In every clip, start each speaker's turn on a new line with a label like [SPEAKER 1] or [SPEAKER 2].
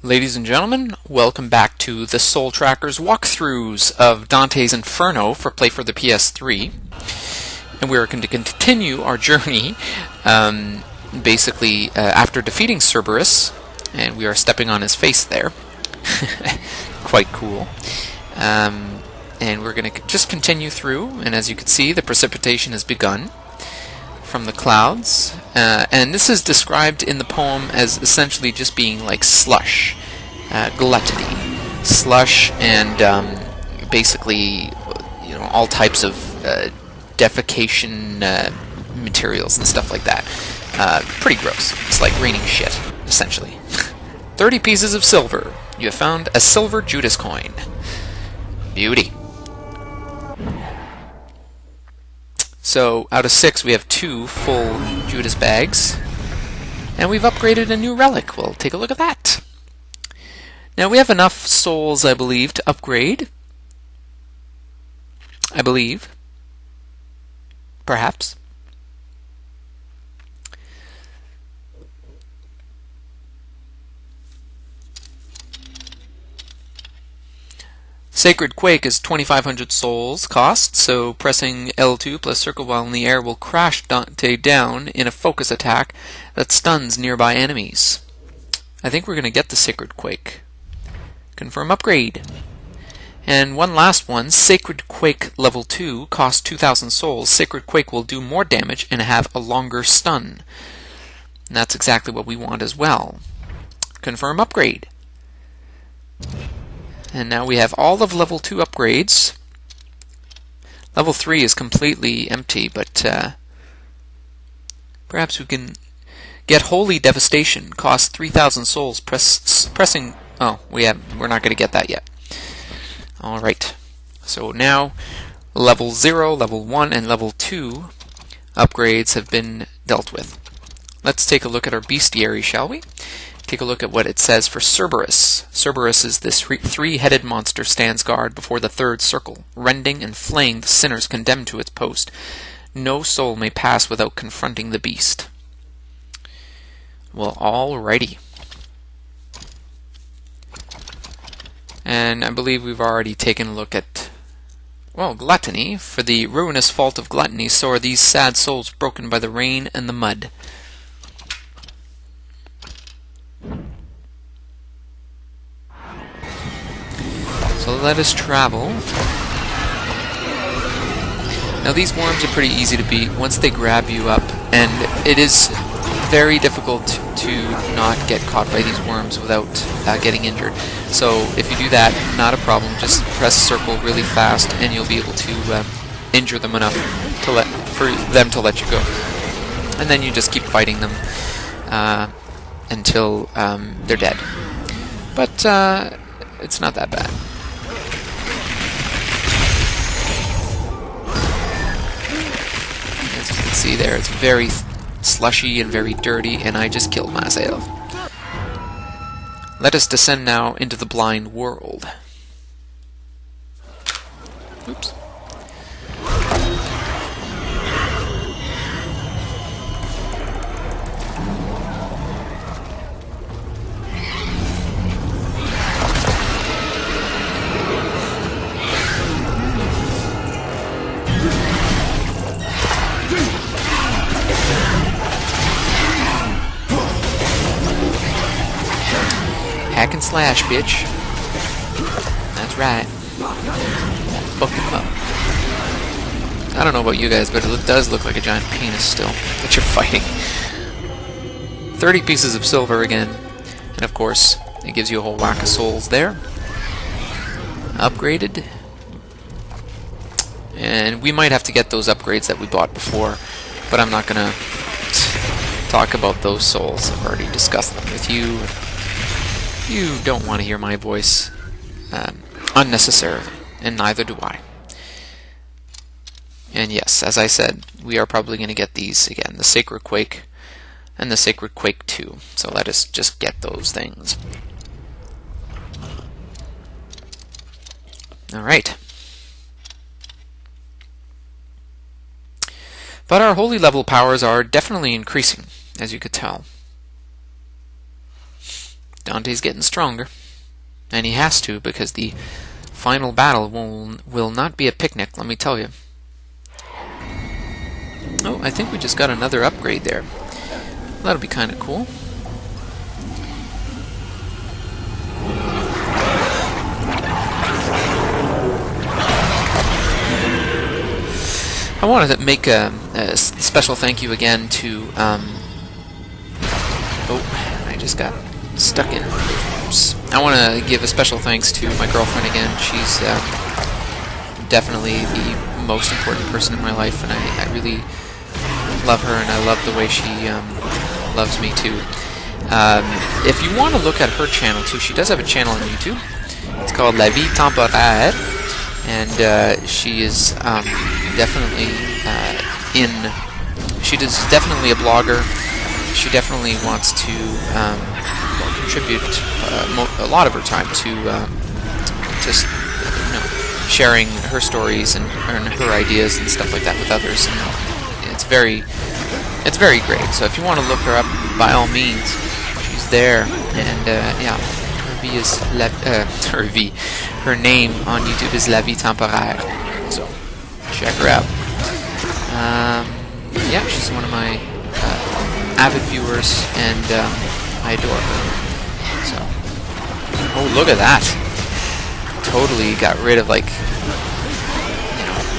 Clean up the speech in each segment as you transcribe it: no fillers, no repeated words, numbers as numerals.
[SPEAKER 1] Ladies and gentlemen, welcome back to the Soul Trackers walkthroughs of Dante's Inferno for play for the PS3. And we're going to continue our journey basically after defeating Cerberus, and we are stepping on his face there. Quite cool. And we're going to just continue through, and as you can see, the precipitation has begun from the clouds, and this is described in the poem as essentially just being like slush, gluttony, slush, and basically, you know, all types of defecation materials and stuff like that. Pretty gross. It's like raining shit, essentially. 30 pieces of silver. You have found a silver Judas coin. Beauty. So, out of 6, we have 2 full Judas bags. And we've upgraded a new relic. We'll take a look at that. Now, we have enough souls, I believe, to upgrade. I believe. Perhaps. Sacred Quake is 2,500 souls cost, so pressing L2 plus circle while in the air will crash Dante down in a focus attack that stuns nearby enemies. I think we're going to get the Sacred Quake. Confirm upgrade. And one last one, Sacred Quake level 2 costs 2,000 souls. Sacred Quake will do more damage and have a longer stun. And that's exactly what we want as well. Confirm upgrade. And now we have all of level 2 upgrades. Level 3 is completely empty, but perhaps we can get Holy Devastation. Costs 3,000 souls. Pressing. Oh, we're not going to get that yet. All right. So now level 0, level 1, and level 2 upgrades have been dealt with. Let's take a look at our bestiary, shall we? Take a look at what it says for Cerberus. Cerberus is this three-headed monster stands guard before the third circle, rending and flaying the sinners condemned to its post. No soul may pass without confronting the beast. Well, alrighty. And I believe we've already taken a look at, well, Gluttony. For the ruinous fault of gluttony, so are these sad souls broken by the rain and the mud. So let us travel. Now these worms are pretty easy to beat once they grab you up, and it is very difficult to not get caught by these worms without getting injured. So if you do that, not a problem. Just press circle really fast, and you'll be able to injure them enough for them to let you go. And then you just keep fighting them until they're dead. But it's not that bad. As you can see there, it's very slushy and very dirty, and I just killed myself. Let us descend now into the blind world. Oops. Hack and slash, bitch. That's right. Fuck him up. I don't know about you guys, but it does look like a giant penis still that you're fighting. 30 pieces of silver again. And of course, it gives you a whole whack of souls there. Upgraded. And we might have to get those upgrades that we bought before, but I'm not gonna talk about those souls. I've already discussed them with you. You don't want to hear my voice unnecessarily, and neither do I. And yes, as I said, we are probably going to get these again, the Sacred Quake and the Sacred Quake 2. So let us just get those things. Alright. But our holy level powers are definitely increasing, as you could tell. Dante's getting stronger. And he has to, because the final battle will not be a picnic, let me tell you. Oh, I think we just got another upgrade there. That'll be kind of cool. I wanted to make a special thank you again to... oh, I just got stuck in. Oops. I want to give a special thanks to my girlfriend again. She's definitely the most important person in my life, and I really love her, and I love the way she loves me too. If you want to look at her channel too, she does have a channel on YouTube. It's called La Vie Temporaire, and she is definitely she's definitely a blogger. She definitely wants to contribute a lot of her time to just sharing her stories and her ideas and stuff like that with others. And it's very great. So if you want to look her up, by all means, she's there. And yeah, her name on YouTube is La Vie Temporaire. So check her out. Yeah, she's one of my avid viewers, and I adore her. So, oh, look at that! Totally got rid of, like,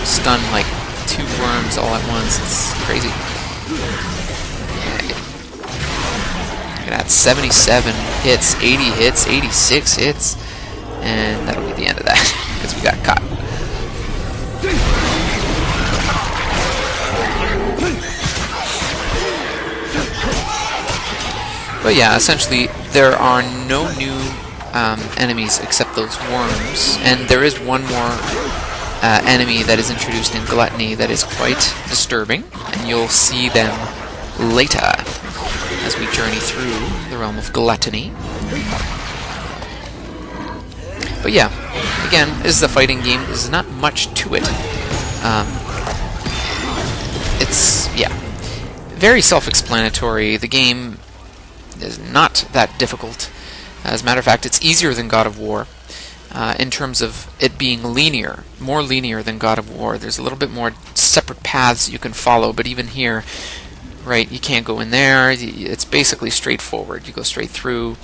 [SPEAKER 1] stunned like 2 worms all at once. It's crazy. Look at that, 77 hits, 80 hits, 86 hits, and that'll be the end of that because we got caught. But yeah, essentially, there are no new enemies except those worms, and there is one more enemy that is introduced in Gluttony that is quite disturbing, and you'll see them later as we journey through the realm of Gluttony. But yeah, again, this is a fighting game. There's not much to it. It's, yeah, very self-explanatory. The game is not that difficult. As a matter of fact, it's easier than God of War in terms of it being linear, more linear than God of War. There's a little bit more separate paths you can follow, but even here, right, you can't go in there. It's basically straightforward. You go straight through.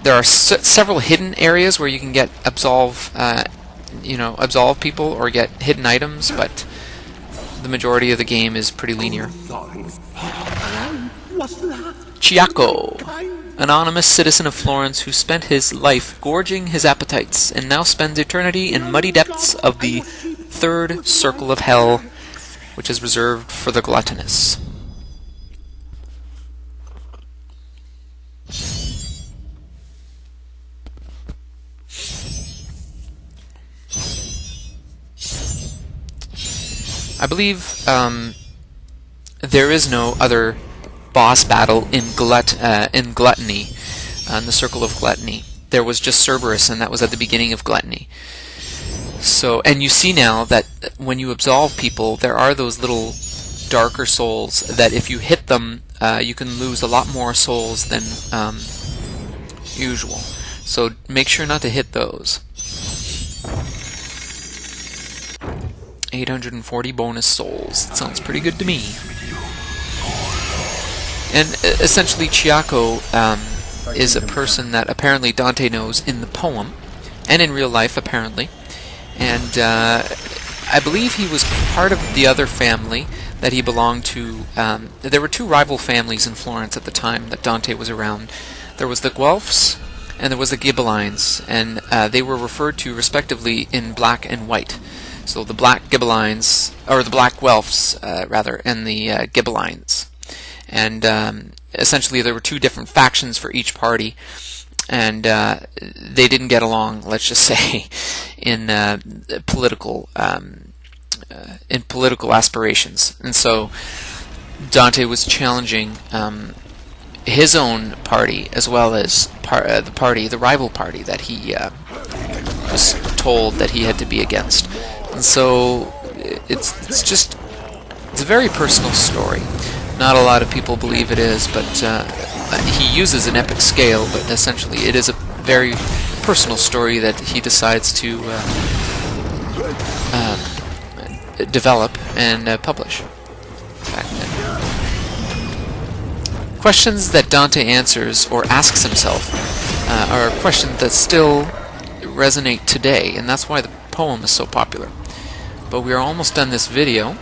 [SPEAKER 1] There are several hidden areas where you can get absolve people or get hidden items, but the majority of the game is pretty linear. Chiaco, anonymous citizen of Florence who spent his life gorging his appetites and now spends eternity in muddy depths of the 3rd circle of hell, which is reserved for the gluttonous. I believe there is no other boss battle in Gluttony, in the Circle of Gluttony. There was just Cerberus, and that was at the beginning of Gluttony. So, and you see now that when you absolve people, there are those little darker souls that if you hit them, you can lose a lot more souls than usual. So make sure not to hit those. 840 bonus souls. That sounds pretty good to me. And essentially, Chiaco is a person that apparently Dante knows in the poem, and in real life, apparently. And I believe he was part of the other family that he belonged to. There were 2 rival families in Florence at the time that Dante was around. There was the Guelphs, and there was the Ghibellines, and they were referred to respectively in black and white. So the black Ghibellines, or the black Guelphs, rather, and the Ghibellines. And essentially there were 2 different factions for each party, and they didn't get along, let's just say, in political aspirations. And so Dante was challenging his own party as well as the rival party that he was told that he had to be against. And so it's a very personal story. Not a lot of people believe it is, but he uses an epic scale, but essentially it is a very personal story that he decides to develop and publish. Questions that Dante answers or asks himself are questions that still resonate today, and that's why the poem is so popular. But we are almost done this video.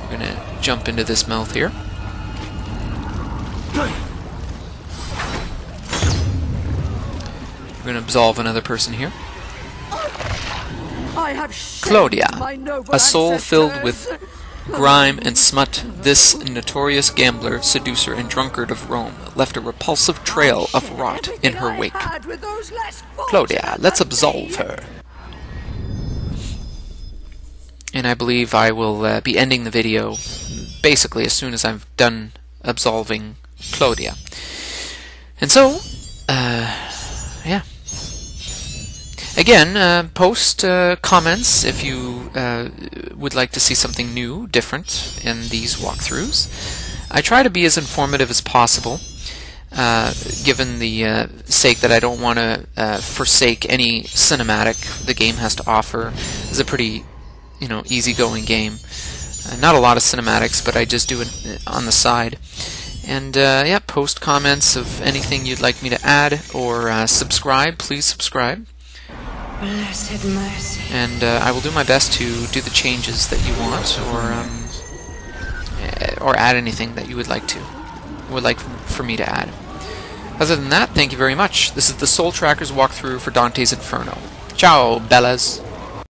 [SPEAKER 1] We're going to jump into this mouth here. We're going to absolve another person here. Claudia, a soul filled with grime and smut, this notorious gambler, seducer, and drunkard of Rome left a repulsive trail of rot in her wake. Claudia, let's absolve her. And I believe I will be ending the video basically as soon as I've done absolving Claudia. And so, yeah. Again, post comments if you would like to see something new, different in these walkthroughs. I try to be as informative as possible, given the sake that I don't want to forsake any cinematic the game has to offer. It's a pretty, easygoing game. Not a lot of cinematics, but I just do it on the side. And yeah, post comments of anything you'd like me to add, or subscribe. Please subscribe.
[SPEAKER 2] Blessed mercy.
[SPEAKER 1] And I will do my best to do the changes that you want, or add anything that you would like for me to add. Other than that, thank you very much. This is the Soul Trackers walkthrough for Dante's Inferno. Ciao, bellas.